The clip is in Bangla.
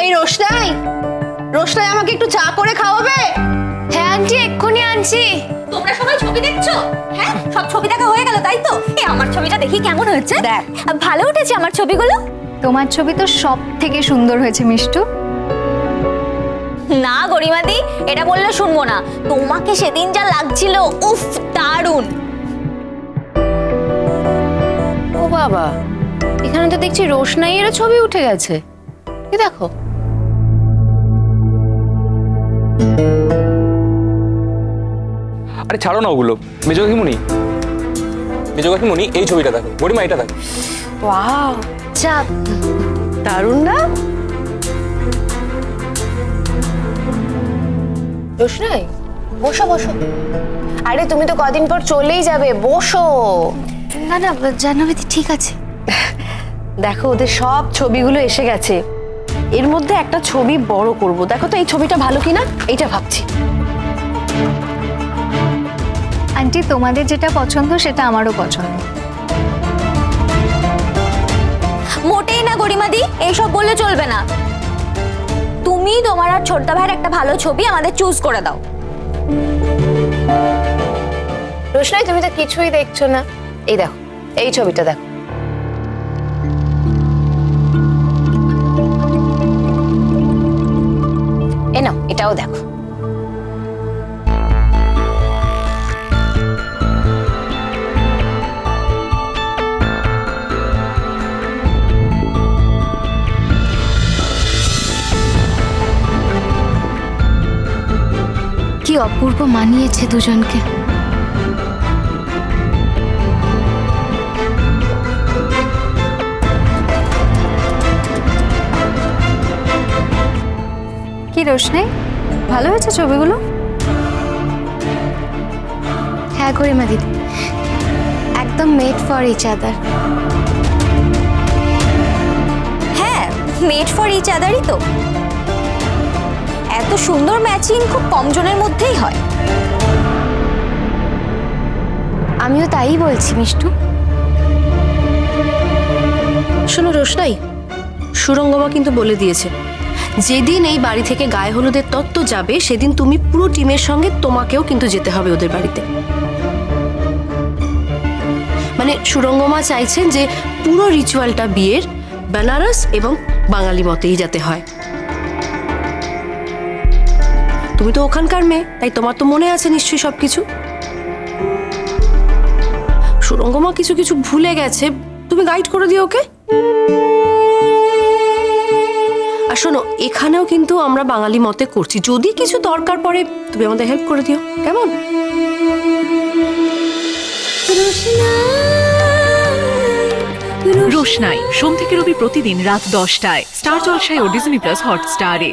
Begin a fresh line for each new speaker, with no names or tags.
এই রোশনাই, রোশনাই আমাকে একটু চা করে খাওয়াবে?
হ্যাঁ আন্টি, এক্ষুনি আনছি।
তোমরা সবাই ছবি দেখছো? হ্যাঁ, সব ছবি দেখা হয়ে গেল তাই তো? আমার ছবিটা দেখি কেমন হয়েছে।
দেখ,
ভালো উঠেছে আমার ছবিগুলো।
তোমার ছবি তো সব থেকে সুন্দর হয়েছে মিষ্টু।
না গরিমাদি, এটা বললে শুনবো না। তোমাকে সেদিন যা লাগছিল, উফ দারুণ।
ও বাবা, এখানে তো দেখছি রোশনাইয়েরও ছবি উঠে গেছে। কি দেখো,
আরে ছাড়ো না ওগুলো। মেজো কাকিমুনি, মেজো কাকিমুনি, এই ছবিটা দেখো। গরিমা এটা দেখো।
ওয়াও,
চা
দারুণ না? রোশনাই, বসো বসো। আরে তুমি তো কদিন পর চলেই যাবে, বসো।
না না জাহ্নবীদি, ঠিক আছে।
দেখো ওদের সব ছবিগুলো এসে গেছে, এর মধ্যে একটা ছবি বড় করব। দেখো তো এই ছবিটা ভালো কিনা, এইটা ভাবছি।
আন্টি, তোমাদের যেটা পছন্দ সেটা আমারও পছন্দ।
মোটেই না গরিমাদি, এইসব বললে চলবে না। তুমি তোমার আর ছোটদা ভাইয়ের একটা ভালো ছবি আমাদের চুজ করে দাও।
রোশনাই, তুমি তো কিছুই দেখছো না। এই দেখো, এই ছবিটা দেখো। এ নাও, এটাও দেখো।
কি অপূর্ব মানিয়েছে দুজনকে। কি রোশনাই, ভালো হয়েছে ছবিগুলো? হ্যাঁ গরিমা দিদি, একদম মেড ফর ইচ আদার।
হ্যাঁ, মেড ফর ইচ আদারই তো। এত সুন্দর ম্যাচিং খুব কম জনের মধ্যেই হয়।
আমিও তাই বলছি মিষ্টু।
শোনো রোশনাই, সুরঙ্গমা কিন্তু বলে দিয়েছে যেদিন এই বাড়ি থেকে গায়ে হলুদের তত্ত্ব যাবে সেদিন তুমি পুরো টিমের সঙ্গে তোমাকেও কিন্তু যেতে হবে ওদের বাড়িতে। মানে সুরঙ্গমা চাইছেন যে পুরো রিচুয়ালটা বিয়ের বেনারস এবং বাঙালি মতেই যাতে হয়। তুমি তো ওখানকার মেয়ে, তাই তোমার তো মনে আছে নিশ্চয়ই সবকিছু। সুরঙ্গমা কিছু কিছু ভুলে গেছে, তুমি গাইড করে দিও ওকে। আর শোনো, এখানেও কিন্তু আমরা বাঙালি মতে করছি, যদি কিছু দরকার পড়ে তুমি আমাদের হেল্প করে দিও, কেমন?
রোশনাই সোম থেকে রবি প্রতিদিন রাত 10টায় স্টার জলসায় ও ডিজনি প্লাস হটস্টারে।